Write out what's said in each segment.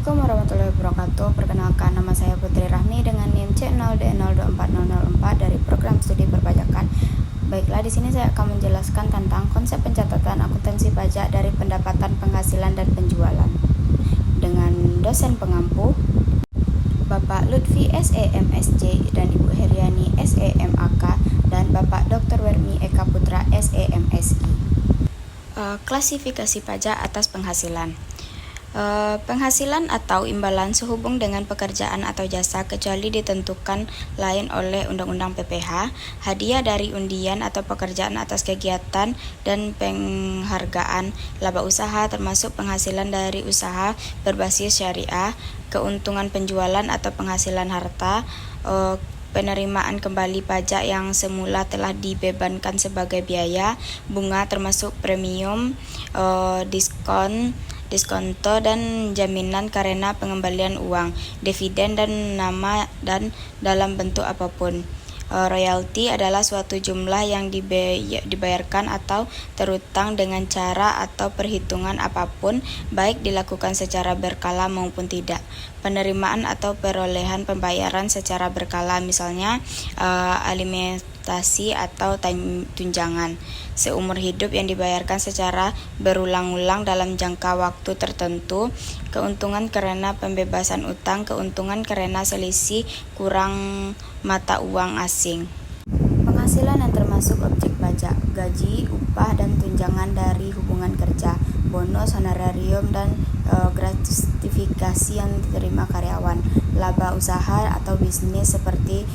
Assalamualaikum warahmatullahi wabarakatuh. Perkenalkan, nama saya Putri Rahmi dengan NIM C0D024004 dari program studi perpajakan. Baiklah, di sini saya akan menjelaskan tentang konsep pencatatan akuntansi pajak dari pendapatan, penghasilan, dan penjualan dengan dosen pengampu Bapak Lutfi SEMSJ dan Ibu Heriani SEMAK dan Bapak Dr. Wermi Eka Putra SEMSI. Klasifikasi pajak atas penghasilan. Penghasilan atau imbalan sehubung dengan pekerjaan atau jasa kecuali ditentukan lain oleh Undang-Undang PPH, hadiah dari undian atau pekerjaan atas kegiatan dan penghargaan, laba usaha termasuk penghasilan dari usaha berbasis syariah, keuntungan penjualan atau penghasilan harta, penerimaan kembali pajak yang semula telah dibebankan sebagai biaya, bunga termasuk premium, diskonto dan jaminan karena pengembalian uang, dividen dan nama dan dalam bentuk apapun. Royalti adalah suatu jumlah yang dibayarkan atau terutang dengan cara atau perhitungan apapun, baik dilakukan secara berkala maupun tidak. Penerimaan atau perolehan pembayaran secara berkala, misalnya alimentasi atau tunjangan seumur hidup yang dibayarkan secara berulang-ulang dalam jangka waktu tertentu, keuntungan karena pembebasan utang, keuntungan karena selisih kurang mata uang asing. Penghasilan yang termasuk objek pajak: gaji, upah, dan tunjangan dari hubungan kerja, bonus, honorarium, dan gratifikasi yang diterima karyawan, laba usaha atau bisnis seperti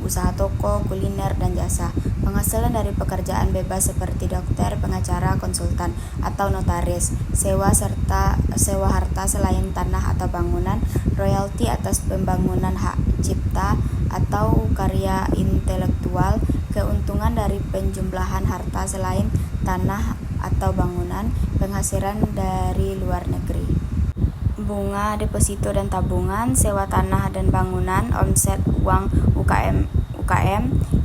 usaha toko, kuliner, dan jasa. Penghasilan dari pekerjaan bebas seperti dokter, pengacara, konsultan, atau notaris, sewa harta selain tanah atau bangunan, royalti atas pembangunan hak cipta atau karya intelektual, keuntungan dari penjumlahan harta selain tanah atau bangunan, penghasilan dari luar negeri, bunga, deposito dan tabungan, sewa tanah dan bangunan, omset uang UKM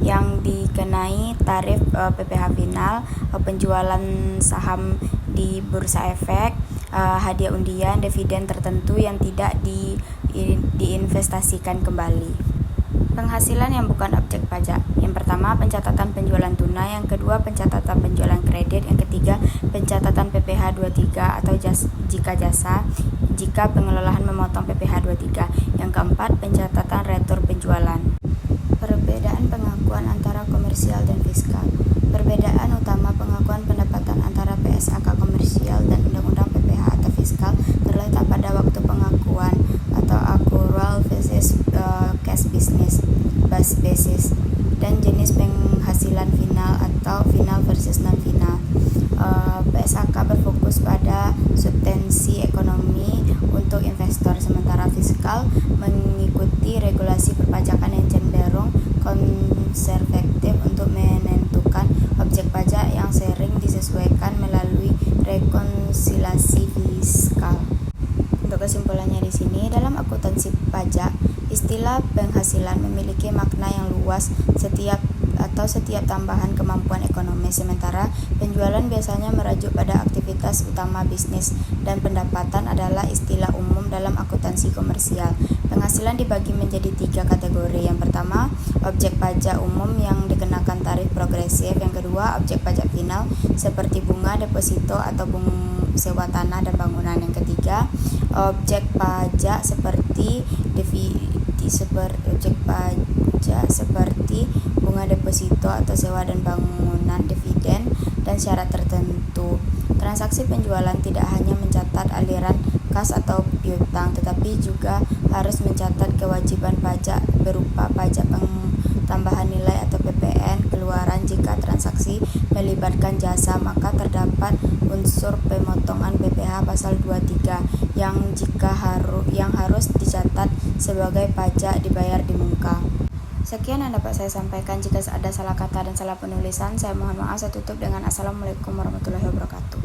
yang dikenai tarif PPh final, penjualan saham di bursa efek, hadiah undian, dividen tertentu yang tidak diinvestasikan kembali. Penghasilan yang bukan objek pajak. Yang pertama, pencatatan penjualan tunai. Yang kedua, pencatatan penjualan kredit. Yang ketiga, pencatatan PPh 23 atau jika jasa, jika pengelolaan memotong PPh 23. Yang keempat, pencatatan retur penjualan. Perbedaan pengakuan antara komersial dan fiskal. Perbedaan utama pengakuan pendapatan antara PSAK komersial dan Undang-Undang PPh atau fiskal terletak pada waktu pengakuan atau accrual versus cash business basis, dan jenis penghasilan final atau final versus non-final. PSAK berfokus pada substansi ekonomi untuk investor, sementara fiskal mengikuti regulasi perpajakan yang cenderung konservatif untuk menentukan objek pajak yang sering disesuaikan melalui rekonsiliasi fiskal. Untuk kesimpulannya di sini, dalam akuntansi pajak, istilah penghasilan memiliki makna yang luas setiap tambahan kemampuan ekonomi, sementara penjualan biasanya merujuk pada aktivitas utama bisnis, dan pendapatan adalah istilah umum dalam akuntansi komersial. Penghasilan dibagi menjadi 3 kategori. Yang pertama, objek pajak umum yang dikenakan tarif progresif. Yang kedua, objek pajak final seperti bunga, deposito, atau sewa tanah dan bangunan. Yang ketiga, objek pajak seperti bunga, deposito, atau sewa dan bangunan, dividen, dan syarat tertentu. Transaksi penjualan tidak hanya mencatat aliran kas atau piutang, tetapi juga harus mencatat kewajiban pajak berupa pajak tambahan nilai atau PPN keluaran. Jika transaksi melibatkan jasa, maka terdapat unsur pemotongan PPh pasal 23 yang harus dicatat sebagai pajak dibayar di muka. Sekian yang dapat saya sampaikan. Jika ada salah kata dan salah penulisan, saya mohon maaf. Saya tutup dengan Assalamualaikum warahmatullahi wabarakatuh.